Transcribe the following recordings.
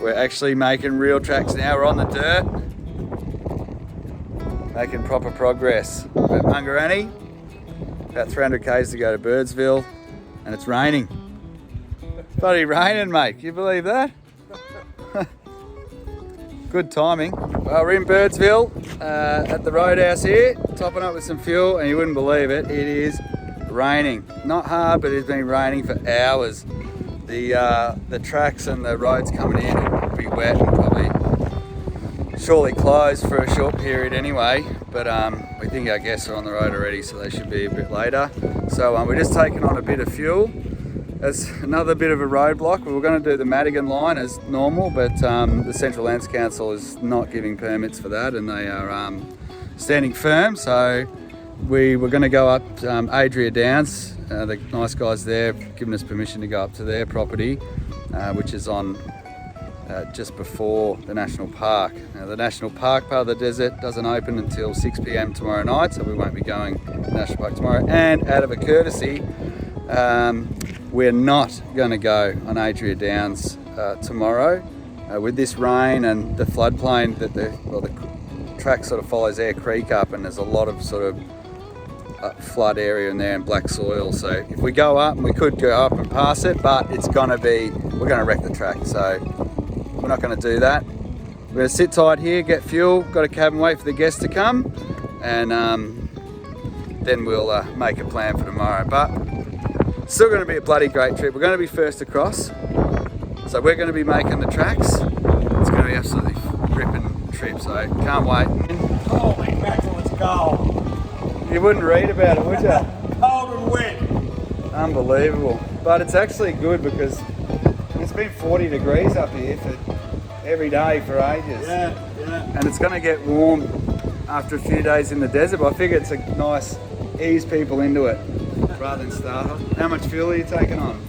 We're actually making real tracks now. We're on the dirt, making proper progress. We're at Mungarani, about 300 k's to go to Birdsville, and it's raining. Bloody raining, mate. Can you believe that? Good timing. Well, we're in Birdsville at the roadhouse here, topping up with some fuel, and you wouldn't believe it, it is raining. Not hard, but it's been raining for hours. The tracks and the roads coming in will be wet and probably surely closed for a short period anyway, but we think our guests are on the road already, so they should be a bit later. So we're just taking on a bit of fuel. That's another bit of a roadblock. We were going to do the Madigan line as normal, but the Central Lands Council is not giving permits for that, and they are standing firm. So we were going to go up Adria Downs. The nice guys there have given us permission to go up to their property, which is on just before the National Park. Now, the National Park part of the desert doesn't open until 6 p.m. tomorrow night, so we won't be going to the National Park tomorrow. And out of a courtesy, we're not going to go on Adria Downs tomorrow. With this rain and the floodplain that the track sort of follows Air Creek up, and there's a lot of sort of flood area in there and black soil. So if we go up, and we could go up and pass it, but it's going to be, we're going to wreck the track. So we're not going to do that. We're going to sit tight here, get fuel, got a cab and wait for the guests to come, and then we'll make a plan for tomorrow. But still going to be a bloody great trip. We're going to be first across, so we're going to be making the tracks. It's going to be absolutely ripping trip, so can't wait. Holy mackerel, it's cold. You wouldn't read about it, would you? Cold and wet. Unbelievable. But it's actually good because it's been 40 degrees up here for every day for ages. Yeah. And it's going to get warm after a few days in the desert, but I figure it's a nice ease people into it rather than startle. How much fuel are you taking on?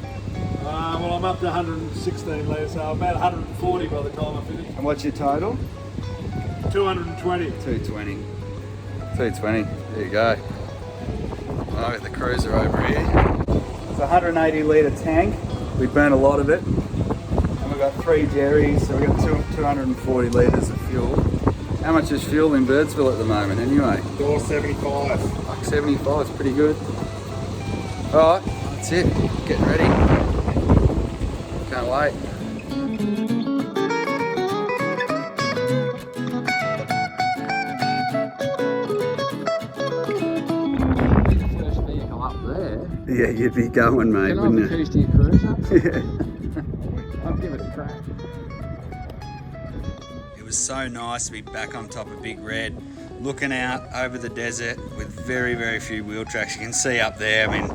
Well, I'm up to 116 litres, so about 140 by the time I finish. And what's your total? 220. 220. 220. There you go. I've got the cruiser over here. It's a 180 litre tank. We burn a lot of it. And we've got 3 jerrys, so we've got 240 litres of fuel. How much is fuel in Birdsville at the moment anyway? $1.75. Like 75 is pretty good. Alright, that's it. Getting ready. Can't wait. Yeah, you'd be going, mate, wouldn't you? Can I have a keys to your cruiser? Yeah. I'll give it a crack. It was so nice to be back on top of Big Red, looking out over the desert with very, very few wheel tracks. You can see up there, I mean,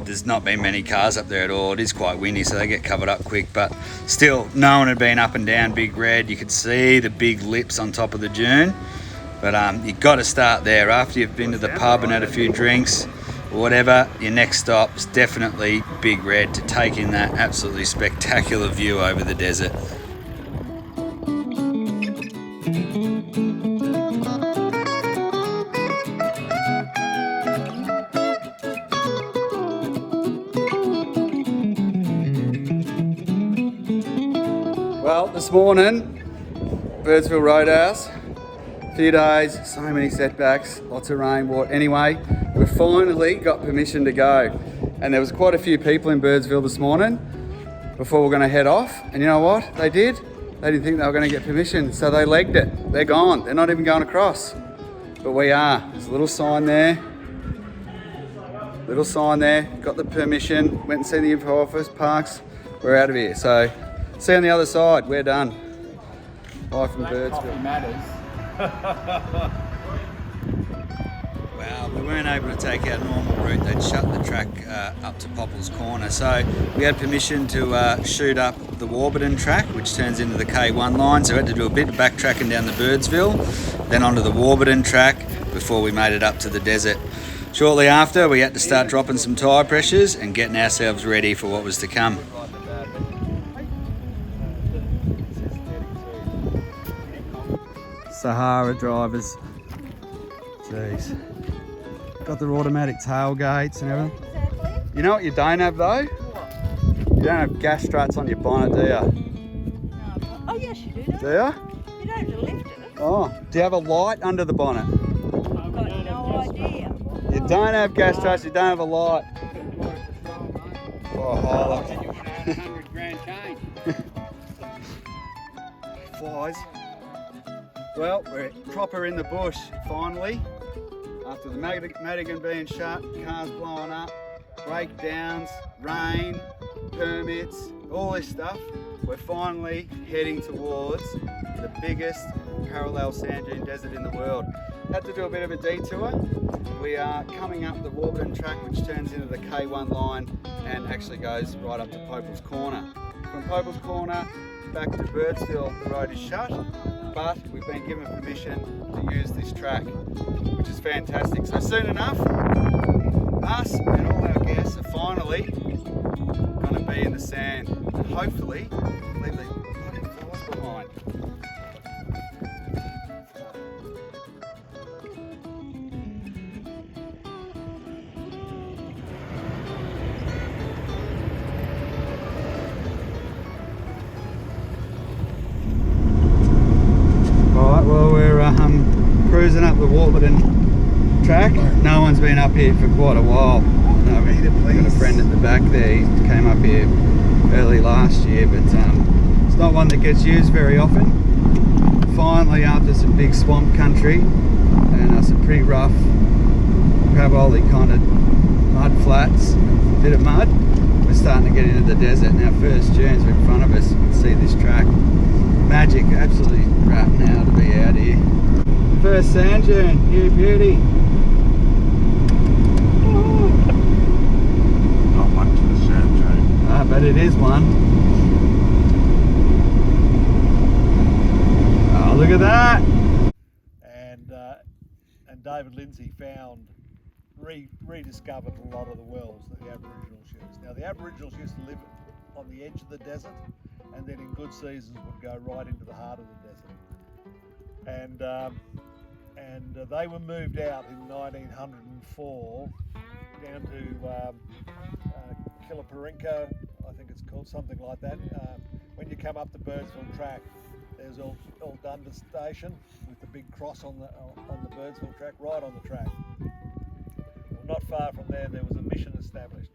there's not been many cars up there at all. It is quite windy, so they get covered up quick, but still, no one had been up and down Big Red. You could see the big lips on top of the dune, but you've got to start there. After you've been to the pub and had a few drinks, whatever, your next stop's definitely Big Red to take in that absolutely spectacular view over the desert. Well, this morning, Birdsville Roadhouse, a few days, so many setbacks, lots of rain, water. Anyway, we finally got permission to go. And there was quite a few people in Birdsville this morning before we're going to head off. And you know what they did? They didn't think they were going to get permission, so they legged it. They're gone. They're not even going across. But we are. There's a little sign there. Little sign there. Got the permission. Went and seen the info office. Parks. We're out of here. So, see you on the other side. We're done. Bye from Birdsville. Well, we weren't able to take our normal route. They'd shut the track up to Popple's Corner. So we had permission to shoot up the Warburton track, which turns into the K1 line. So we had to do a bit of backtracking down the Birdsville, then onto the Warburton track before we made it up to the desert. Shortly after, we had to start dropping some tyre pressures and getting ourselves ready for what was to come. Sahara drivers. Jeez. Got their automatic tailgates and everything. You know what you don't have though? You don't have gas struts on your bonnet, do you? yes, you do. Don't Do you? you? You don't have to lift it. Oh, do you have a light under the bonnet? I've got no idea. You don't have gas trucks, you don't have a light. Oh, look. Then you want to add 100 grand change. Flies. Well, we're proper in the bush, finally. After the Madigan being shut, cars blowing up, breakdowns, rain, permits, all this stuff, we're finally heading towards the biggest parallel sand dune desert in the world. Had to do a bit of a detour. We are coming up the Warburton track, which turns into the K1 line and actually goes right up to Popel's Corner. From Popel's Corner back to Birdsville, the road is shut, but we've been given permission to use this track, which is fantastic. So soon enough, us and all our guests are finally going to be in the sand and hopefully leave the bloody flies behind. Alright, well we're cruising up the Warburton track. No one's been up here for quite a while. We've got a friend at the back there, he came up here early last year, but it's not one that gets used very often. Finally, after some big swamp country and some pretty rough, gravelly kind of mud flats, a bit of mud, we're starting to get into the desert. Now first dunes are in front of us, you can see this track. Magic, absolutely crap now to be out here. First sand dune, you beauty. Not much of a sand dune. Ah, but it is one. Oh, look at that! And David Lindsay rediscovered a lot of the wells that the Aboriginals used. Now the Aboriginals used to live on the edge of the desert, and then in good seasons would go right into the heart of the desert. And they were moved out in 1904 down to Killaparinka, I think it's called, something like that. When you come up the Birdsville track, there's Old Dundas Station with the big cross on the Birdsville track, right on the track. Well, not far from there, there was a mission established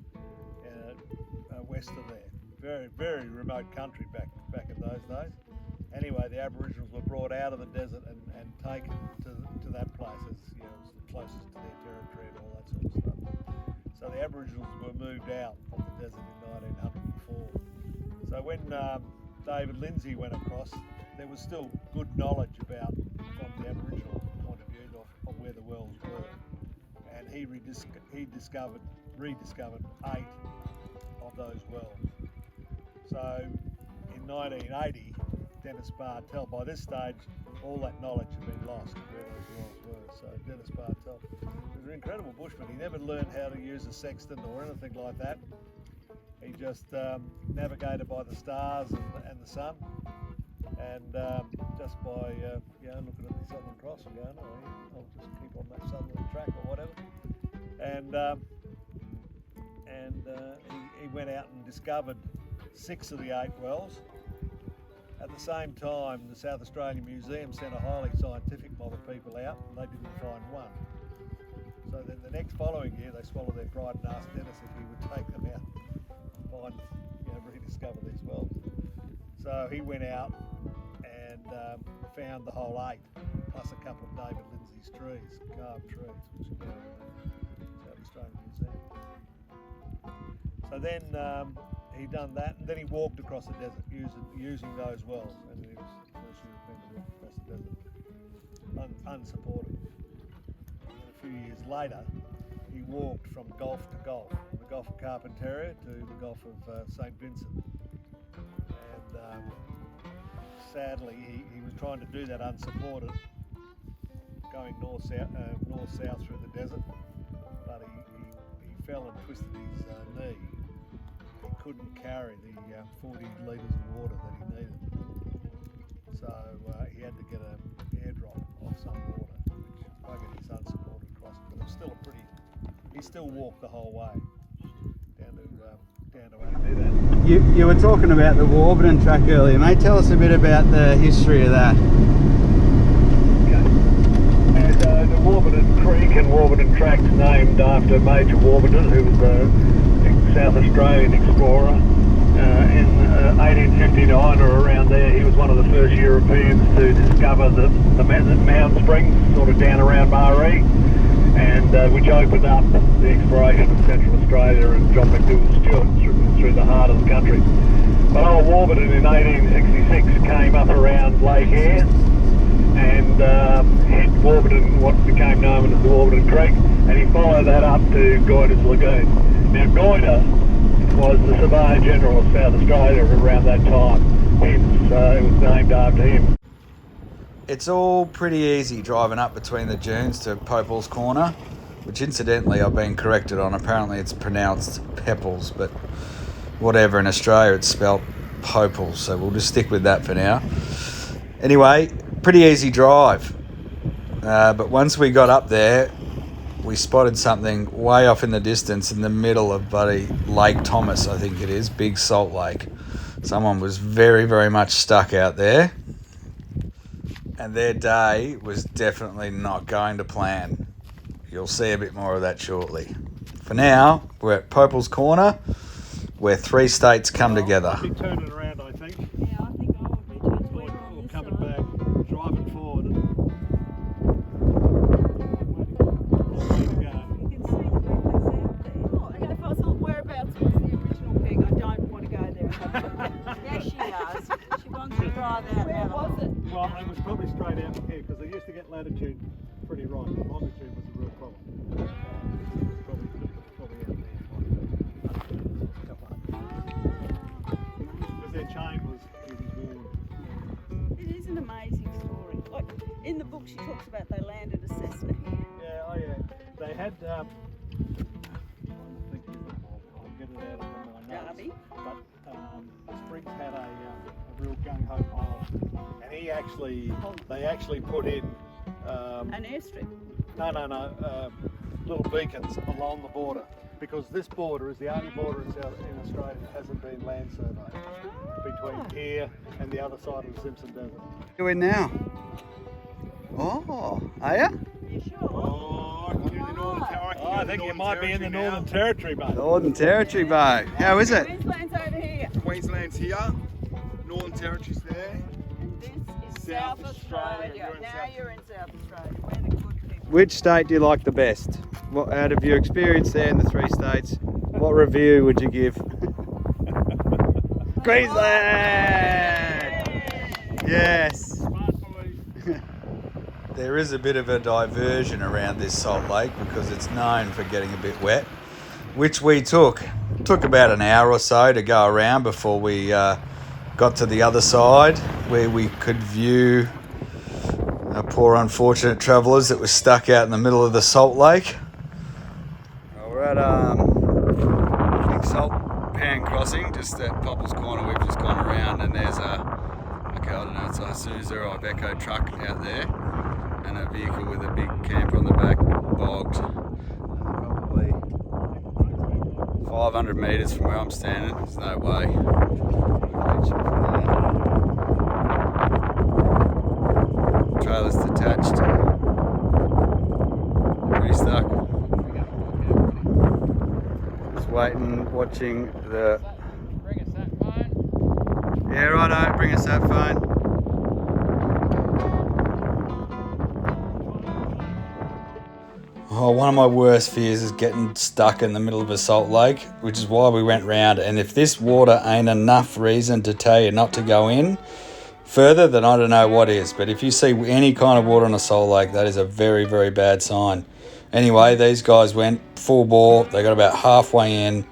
west of there. Very, very remote country back in those days. Anyway, the Aboriginals were brought out of the desert and taken to that place as, you know, it was closest to their territory and all that sort of stuff. So the Aboriginals were moved out of the desert in 1904. So when David Lindsay went across, there was still good knowledge about, from the Aboriginal point of view, of where the wells were. And he rediscovered 8 of those wells. So in 1980, Dennis Bartel, by this stage, all that knowledge had been lost of where those wells were. So Dennis Bartel was an incredible bushman. He never learned how to use a sextant or anything like that. He just navigated by the stars and the sun, and just by looking at the Southern Cross and going, oh, I'll just keep on that southerly track or whatever. And he went out and discovered 6 of the 8 wells. At the same time, the South Australian Museum sent a highly scientific mob of people out, and they didn't find one. So then the next following year, they swallowed their pride and asked Dennis if he would take them out and rediscover these wells. So he went out and found the whole 8, plus a couple of David Lindsay's trees, carved trees, which are now in the South Australian Museum. So then he done that, and then he walked across the desert using those wells, and he was the first European to walk across the desert unsupported. And a few years later, he walked from Gulf to Gulf, from the Gulf of Carpentaria to the Gulf of St. Vincent. And sadly, he was trying to do that unsupported, going north-south through the desert, but he fell and twisted his knee. He couldn't carry the 40 litres of water that he needed. So he had to get an airdrop of some water, which buggered his unsupported crossing. But it was still he still walked the whole way down to You were talking about the Warburton track earlier, mate. Tell us a bit about the history of that. And the Warburton Creek and Warburton Track's named after Major Warburton, who was a South Australian explorer. In 1859 or around there, he was one of the first Europeans to discover the mound springs, sort of down around Maree, and which opened up the exploration of Central Australia and John McDougal Stewart through the heart of the country. But old Warburton in 1866 came up around Lake Eyre and hit Warburton, what became known as the Warburton Creek, and he followed that up to Goyder's Lagoon. Now Goyder was the Surveyor General of South Australia around that time, hence it was named after him. It's all pretty easy driving up between the dunes to Popel's Corner, which incidentally I've been corrected on. Apparently it's pronounced Pepples, but whatever, in Australia it's spelt Popels, so we'll just stick with that for now. Anyway, pretty easy drive, but once we got up there, we spotted something way off in the distance in the middle of bloody Lake Thomas, I think it is, Big Salt Lake. Someone was very, very much stuck out there, and their day was definitely not going to plan. You'll see a bit more of that shortly. For now, we're at Popel's Corner, where three states come together. I'll be turning around, I think, Yeah, I think I would be too. or coming back, driving forward. You can see the pig that's out there. Oh, and if I thought whereabouts was the original pig, I don't want to go there and have a look. Yes, she does. She wants to drive out. Where was it? Well, it was probably straight out from here because they used to get latitude pretty right, but longitude was a real problem. Probably out there. Because their chain was worn. It is an amazing story. Like in the book, she talks about they landed a Cessna here. Yeah, oh yeah. They had, I think I'll get it out of my notes. Derby. But Spriggs had a real gung-ho pilot. And they actually put in An airstrip. No, little beacons along the border, because this border is the only border in Australia that hasn't been land surveyed between here and the other side of the Simpson Desert. Where are we now? Oh, are you? You sure? Oh, I can do the Northern Territory. I think you might be in the Northern Territory, mate. Northern Territory, mate. How is it? Queensland's over here. Queensland's here. Northern Territory's there. And this is South South Australia. Australia. You're in Now South- you're in South Australia. We're the good people. Which state do you like the best? What, out of your experience there in the three states, what review would you give? Queensland! Yes! There is a bit of a diversion around this Salt Lake because it's known for getting a bit wet, which we took. It took about an hour or so to go around before we got to the other side where we could view our poor unfortunate travellers that were stuck out in the middle of the Salt Lake. Well, we're at Big Salt Pan Crossing, just at Popel's Corner. We've just gone around and there's I don't know, it's a Isuzu or Iveco truck out there and a vehicle with a big camper on the back, bogged. Probably 500 metres from where I'm standing. There's no way we'll reach it from there. Trailer's detached. Pretty stuck. Just waiting, watching the... Bring us that phone. Yeah, righto, bring us that phone. Oh, one of my worst fears is getting stuck in the middle of a salt lake, which is why we went round. And if this water ain't enough reason to tell you not to go in further, then I don't know what is. But if you see any kind of water on a salt lake, that is a very, very bad sign. Anyway, these guys went full bore. They got about halfway in,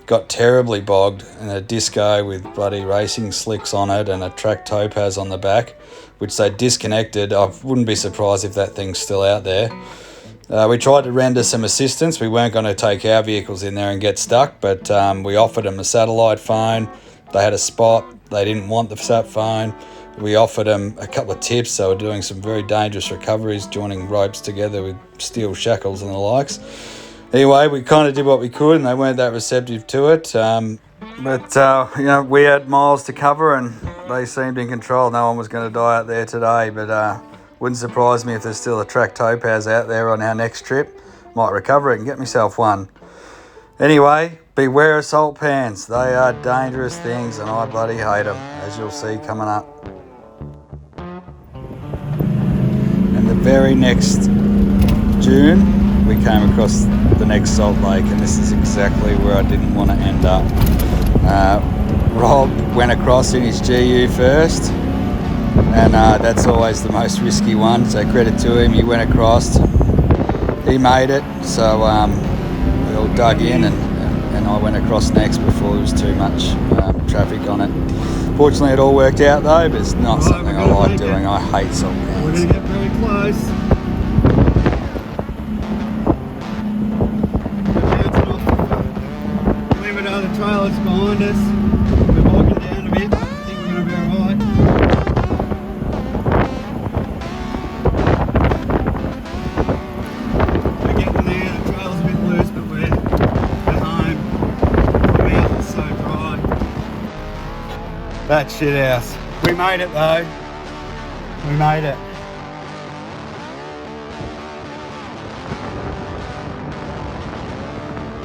got terribly bogged, and a disco with bloody racing slicks on it and a track topaz on the back, which they disconnected. I wouldn't be surprised if that thing's still out there. We tried to render some assistance. We weren't going to take our vehicles in there and get stuck, but we offered them a satellite phone. They had a spot. They didn't want the sat phone. We offered them a couple of tips. They were doing some very dangerous recoveries, joining ropes together with steel shackles and the likes. Anyway, we kind of did what we could, and they weren't that receptive to it. But you know, we had miles to cover and they seemed in control. No one was going to die out there today, but wouldn't surprise me if there's still a track topaz out there on our next trip. Might recover it and get myself one. Anyway, beware of salt pans. They are dangerous things and I bloody hate them, as you'll see coming up. And the very next June, we came across the next salt lake, and this is exactly where I didn't want to end up. Rob went across in his GU first, and that's always the most risky one, so credit to him. He went across, he made it, so we all dug in and I went across next before there was too much traffic on it. Fortunately it all worked out though, but it's not something I like doing. I hate salt pans. We're going to get very close. Leave it on the trail that's behind us. We're walking down a bit. I think we're going to be alright. We're getting there. The trail's a bit loose, but we're home. The mountain's so dry. That shit house. We made it though. We made it.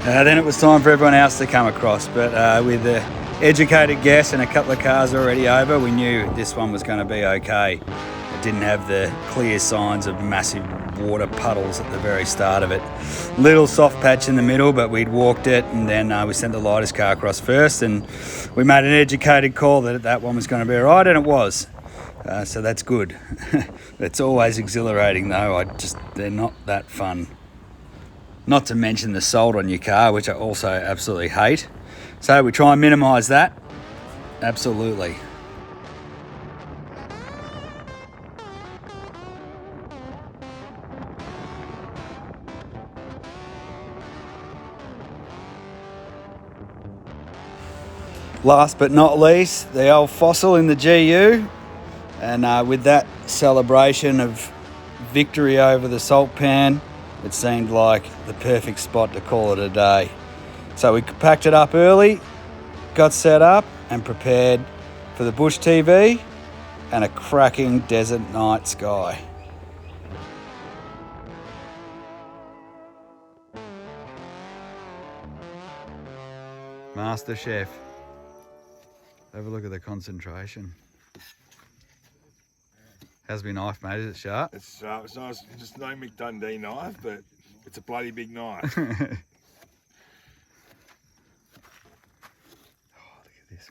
Then it was time for everyone else to come across, but with the educated guess and a couple of cars already over, we knew this one was going to be okay. It didn't have the clear signs of massive water puddles at the very start of it. Little soft patch in the middle, but we'd walked it, and then we sent the lightest car across first, and we made an educated call that that one was going to be alright, and it was. So that's good. It's always exhilarating though. They're not that fun. Not to mention the salt on your car, which I also absolutely hate. So we try and minimise that. Absolutely. Last but not least, the old fossil in the GU. And with that celebration of victory over the salt pan, it seemed like the perfect spot to call it a day. So we packed it up early, got set up and prepared for the bush TV and a cracking desert night sky. Master Chef. Have a look at the concentration. How's my knife, mate? Is it sharp? It's nice, just no Mick Dundee knife, but it's a bloody big knife. Oh, look at this,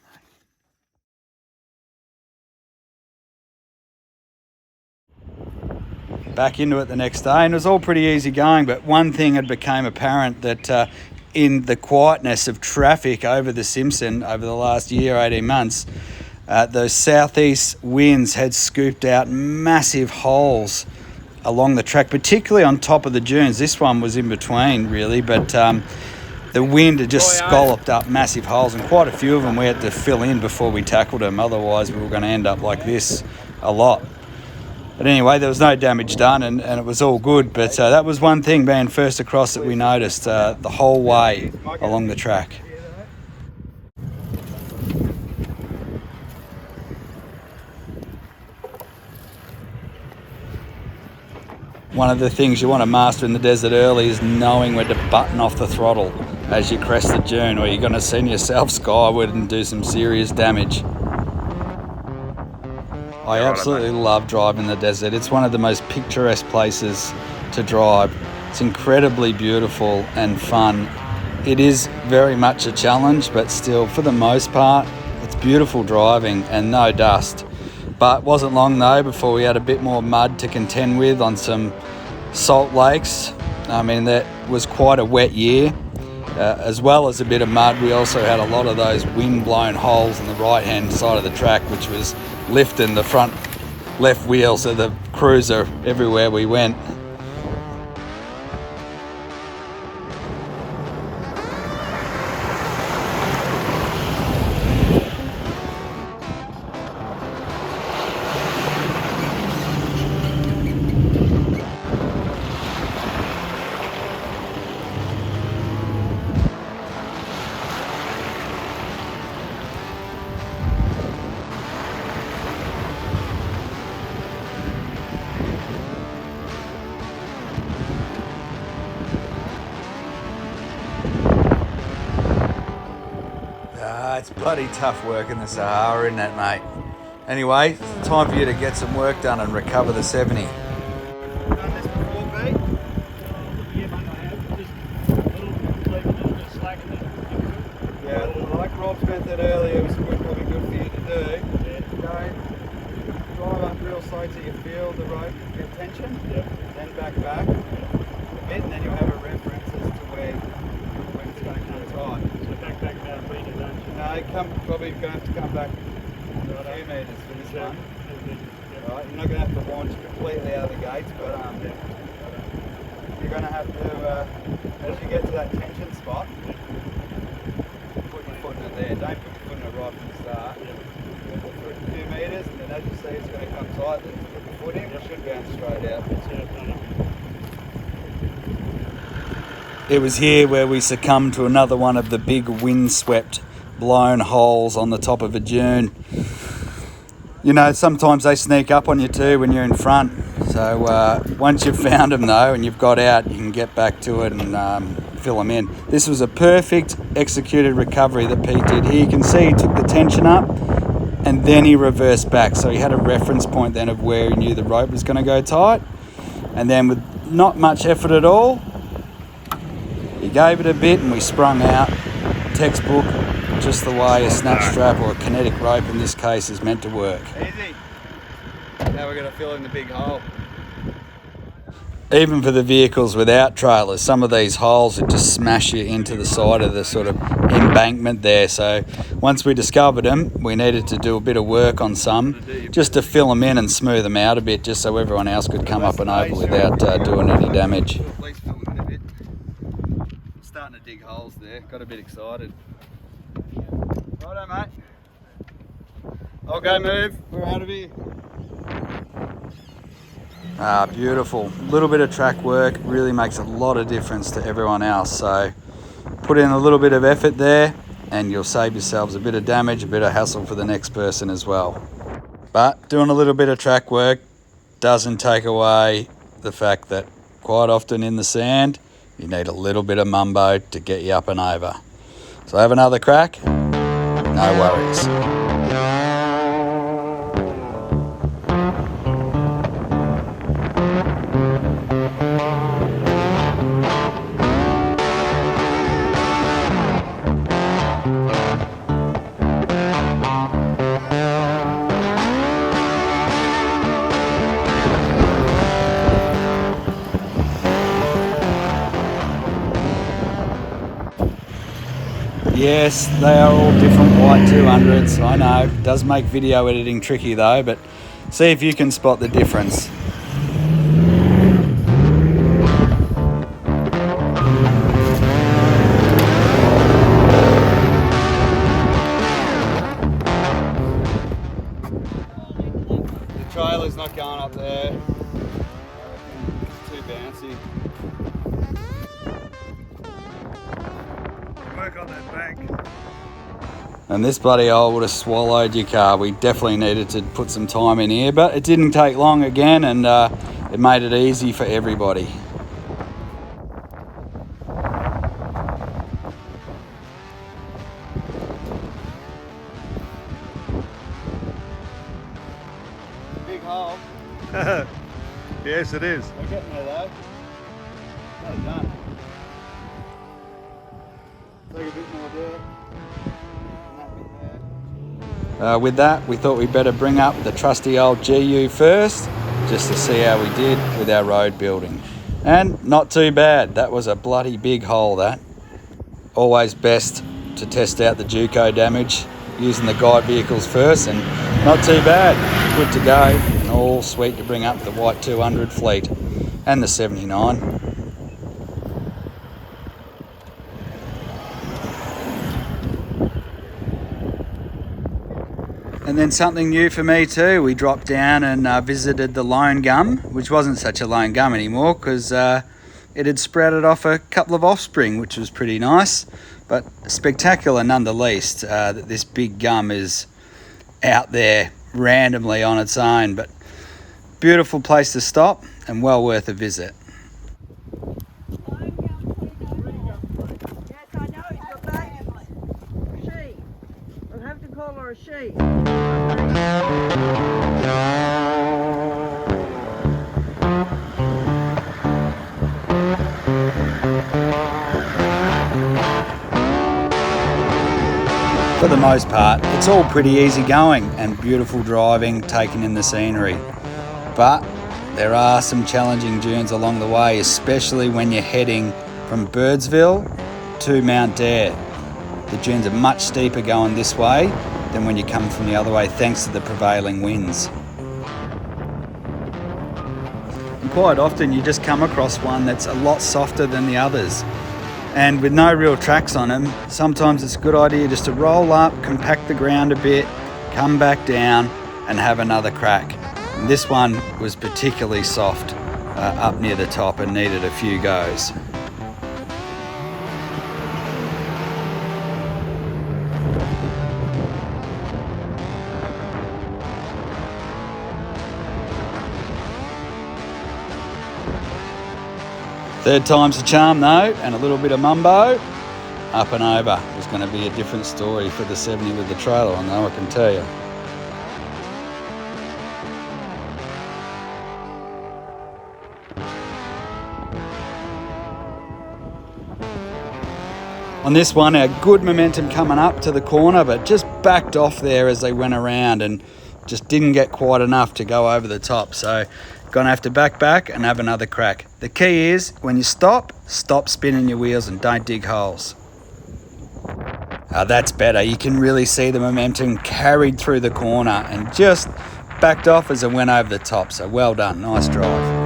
mate. Back into it the next day, and it was all pretty easy going, but one thing had became apparent, that in the quietness of traffic over the Simpson over the last year, 18 months, those southeast winds had scooped out massive holes along the track, particularly on top of the dunes. This one was in between really, but the wind had just scalloped up massive holes, and quite a few of them we had to fill in before we tackled them. Otherwise we were going to end up like this a lot. But anyway, there was no damage done, and it was all good. But that was one thing being first across that we noticed the whole way along the track. One of the things you want to master in the desert early is knowing when to button off the throttle as you crest the dune, or you're going to send yourself skyward and do some serious damage. I absolutely love driving the desert. It's one of the most picturesque places to drive. It's incredibly beautiful and fun. It is very much a challenge, but still, for the most part, it's beautiful driving and no dust. But it wasn't long though before we had a bit more mud to contend with on some salt lakes. I mean, that was quite a wet year. As well as a bit of mud, we also had a lot of those wind-blown holes on the right-hand side of the track, which was lifting the front left wheels of the cruiser everywhere we went. It's bloody tough work in the Sahara, isn't it, mate? Anyway, it's time for you to get some work done and recover the 70. Done this before, B? Yeah, like Rob's method earlier was probably good for you to do. Go drive up real slow till you feel the rope get tension. Then back a bit, and then you'll have a reference as to when it's going to come tight. So back about a metre, don't you? No, probably going to have to come back a few metres for this one. Right, you're not going to have to launch completely out of the gates, but you're going to have to, as you get to that tension spot, put your foot in it there. Don't put your foot in it right from the start. For a few metres, and then as you see it's going to come tight, then put your foot in, it should bounce straight out. It was here where we succumbed to another one of the big windswept blown holes on the top of a dune. You know, sometimes they sneak up on you too when you're in front. So once you've found them though and you've got out, you can get back to it and fill them in. This was a perfect executed recovery that Pete did. Here you can see he took the tension up and then he reversed back. So he had a reference point then of where he knew the rope was going to go tight. And then with not much effort at all, he gave it a bit and we sprung out. Textbook, just the way a snap strap or a kinetic rope in this case is meant to work. Easy. Now we're going to fill in the big hole. Even for the vehicles without trailers, some of these holes would just smash you into the side of the sort of embankment there. So once we discovered them, we needed to do a bit of work on some just to fill them in and smooth them out a bit, just so everyone else could come up and over without doing any damage. At least fill in a bit. Starting to dig holes there. Got a bit excited. Righto, mate. Okay, move. We're out of here. Ah, beautiful. A little bit of track work really makes a lot of difference to everyone else. So put in a little bit of effort there and you'll save yourselves a bit of damage, a bit of hassle for the next person as well. But doing a little bit of track work doesn't take away the fact that quite often in the sand, you need a little bit of mumbo to get you up and over. So have another crack. No worries. Yes, they are all different white 200s, I know. It does make video editing tricky though, but see if you can spot the difference. The trailer's not going up there. It's too bouncy. Work on that bank. And this bloody hole would have swallowed your car. We definitely needed to put some time in here, but it didn't take long again, and it made it easy for everybody. Big hole. Yes, it is. We're getting there though. Well done. Take a bit more there. And that bit there. With that, we thought we'd better bring up the trusty old GU first, just to see how we did with our road building. And not too bad. That was a bloody big hole, that. Always best to test out the Juco damage using the guide vehicles first, and not too bad. Good to go, and all sweet to bring up the white 200 fleet and the 79. And then something new for me too, we dropped down and visited the lone gum, which wasn't such a lone gum anymore because it had sprouted off a couple of offspring, which was pretty nice, but spectacular nonetheless that this big gum is out there randomly on its own. But beautiful place to stop and well worth a visit. Yes, I know, he's got that. She. For the most part, it's all pretty easy going and beautiful driving, taking in the scenery. But there are some challenging dunes along the way, especially when you're heading from Birdsville to Mount Dare. The dunes are much steeper going this way than when you come from the other way, thanks to the prevailing winds. And quite often you just come across one that's a lot softer than the others. And with no real tracks on them, sometimes it's a good idea just to roll up, compact the ground a bit, come back down and have another crack. And this one was particularly soft up near the top and needed a few goes. Third time's the charm though, and a little bit of mumbo, up and over. It's going to be a different story for the 70 with the trailer on though, I can tell you. On this one, our good momentum coming up to the corner, but just backed off there as they went around and just didn't get quite enough to go over the top. So gonna have to back and have another crack. The key is when you stop spinning your wheels and don't dig holes. That's better. You can really see the momentum carried through the corner and just backed off as it went over the top. So well done, nice drive.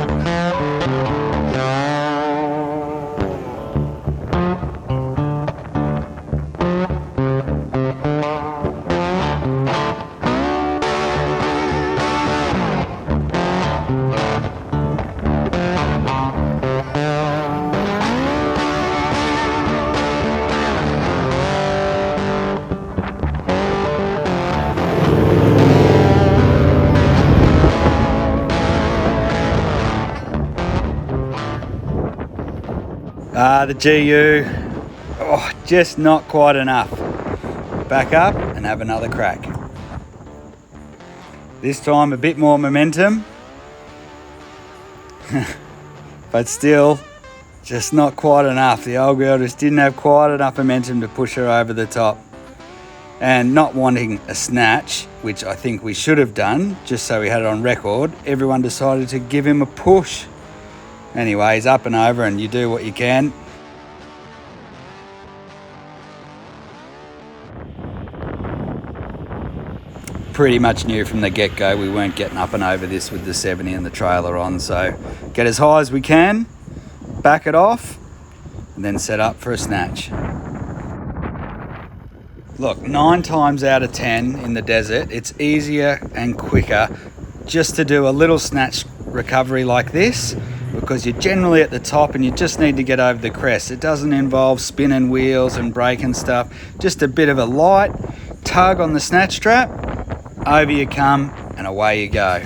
The GU, just not quite enough. Back up and have another crack. This time a bit more momentum, but still just not quite enough. The old girl just didn't have quite enough momentum to push her over the top. And not wanting a snatch, which I think we should have done, just so we had it on record, everyone decided to give him a push. Anyways, up and over, and you do what you can. Pretty much knew from the get-go we weren't getting up and over this with the 70 and the trailer on, so get as high as we can, back it off, and then set up for a snatch. Look, 9 times out of 10 in the desert, it's easier and quicker just to do a little snatch recovery like this, because you're generally at the top and you just need to get over the crest. It doesn't involve spinning wheels and braking stuff, just a bit of a light tug on the snatch strap, over you come and away you go.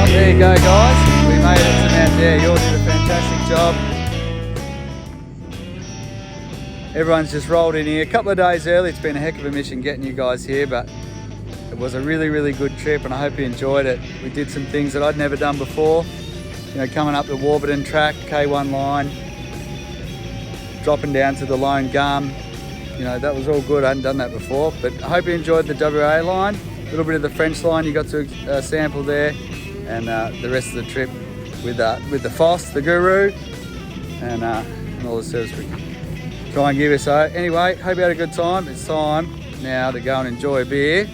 There you go, guys. We made it to Mount Dare. You all did a fantastic job. Everyone's just rolled in here. A couple of days early. It's been a heck of a mission getting you guys here, but it was a really, really good trip and I hope you enjoyed it. We did some things that I'd never done before you know, coming up the Warburton track, K1 line, dropping down to the Lone Gum. You know, that was all good. I hadn't done that before, but I hope you enjoyed the WA line. A little bit of the French line you got to sample there, and the rest of the trip with the Foss, the Guru, and all the service we try and give you. So anyway, hope you had a good time. It's time now to go and enjoy a beer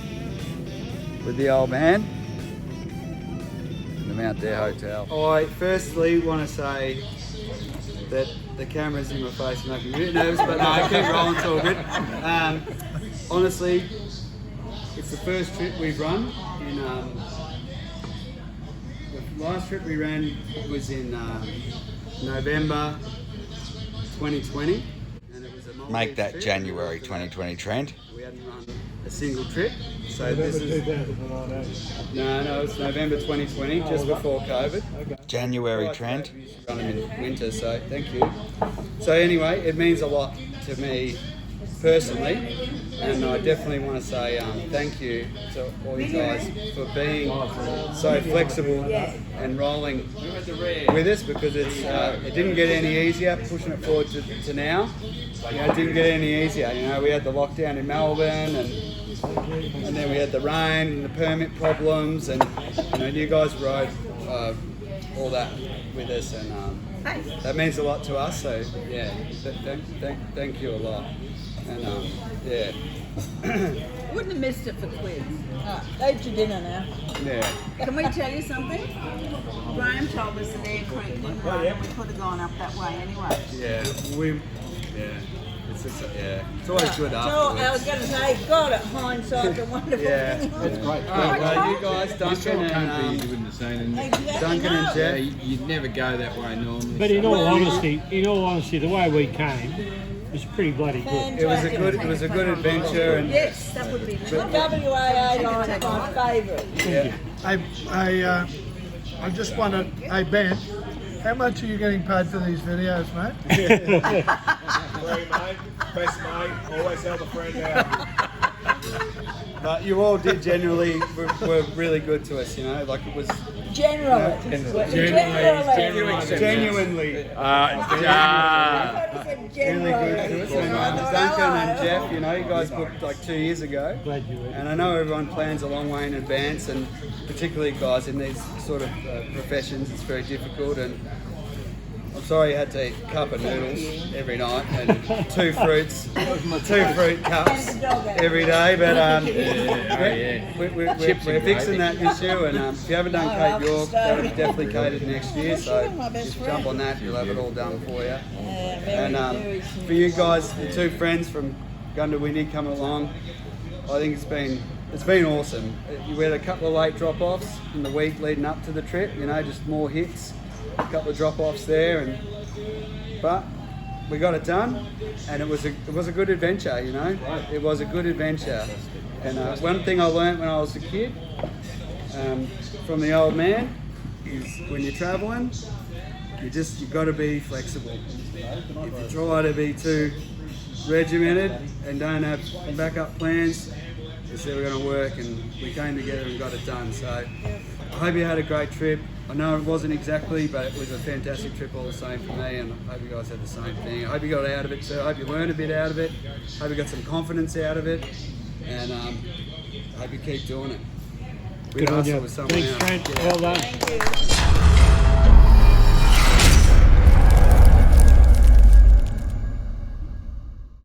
with the old man in the Mount Dare Hotel. I firstly want to say that the camera's in my face and making me a bit nervous, but no, I keep rolling, it's all good. Honestly, it's the first trip we've run in, the last trip we ran was in November 2020, and it was a Make that trip. January 2020 trend. We hadn't run a single trip, so this is... 2019. No, it's November 2020, just before COVID. January trend. We used to run them in winter, so thank you. So anyway, it means a lot to me personally, and I definitely want to say thank you to all you guys for being so flexible and rolling with us, because it didn't get any easier pushing it forward to now. You know, it didn't get any easier. You know, we had the lockdown in Melbourne, and then we had the rain and the permit problems, and you know, you guys rode all that with us, and that means a lot to us. So yeah, thank you a lot, and yeah. Wouldn't have missed it for quiz. Eat your dinner now. Yeah. Can we tell you something? Graham told us that Air Creek didn't run, and we could have gone up that way anyway. Yeah, it's always good So afterwards. I was going to say, God, hindsight's a wonderful Yeah, thing. it's great. You guys, Duncan and You wouldn't have seen it. Exactly, Duncan and no. Jeff. You'd never go that way normally. But in all honesty, the way we came was pretty bloody good. It was a good adventure, and Yes, that would be the WAA line's my favourite. yeah. I just wondered, hey Ben, how much are you getting paid for these videos, mate? Free, mate. Best mate. Always help a friend out. But you all did generally were really good to us. You know, like it was Generally. genuinely really good to us. And Duncan and Jeff, you know, you guys booked like 2 years ago, Glad you were. and I know everyone plans a long way in advance, and particularly guys in these sort of professions, it's very difficult. And I'm sorry you had to eat a cup of noodles every night and two fruit cups every day, but we're fixing that issue, and if you haven't done Cape York, that'll be definitely catered next year, so just jump on that, you'll have it all done for you. And for you guys, the two friends from Gundawindi coming along, I think it's been awesome. We had a couple of late drop-offs in the week leading up to the trip, you know, just more hits. A couple of drop-offs there, but we got it done, and it was a good adventure, you know. It was a good adventure, and one thing I learned when I was a kid from the old man is when you're traveling, you've got to be flexible. If you try to be too regimented and don't have backup plans, it's never going to work. And we came together and got it done. So I hope you had a great trip. I know it wasn't exactly, but it was a fantastic trip all the same for me, and I hope you guys had the same thing. I hope you got out of it too. I hope you learned a bit out of it. I hope you got some confidence out of it, and I hope you keep doing it. Good on you. With someone Thanks, else. Trent. Yeah. Well done. Thank you.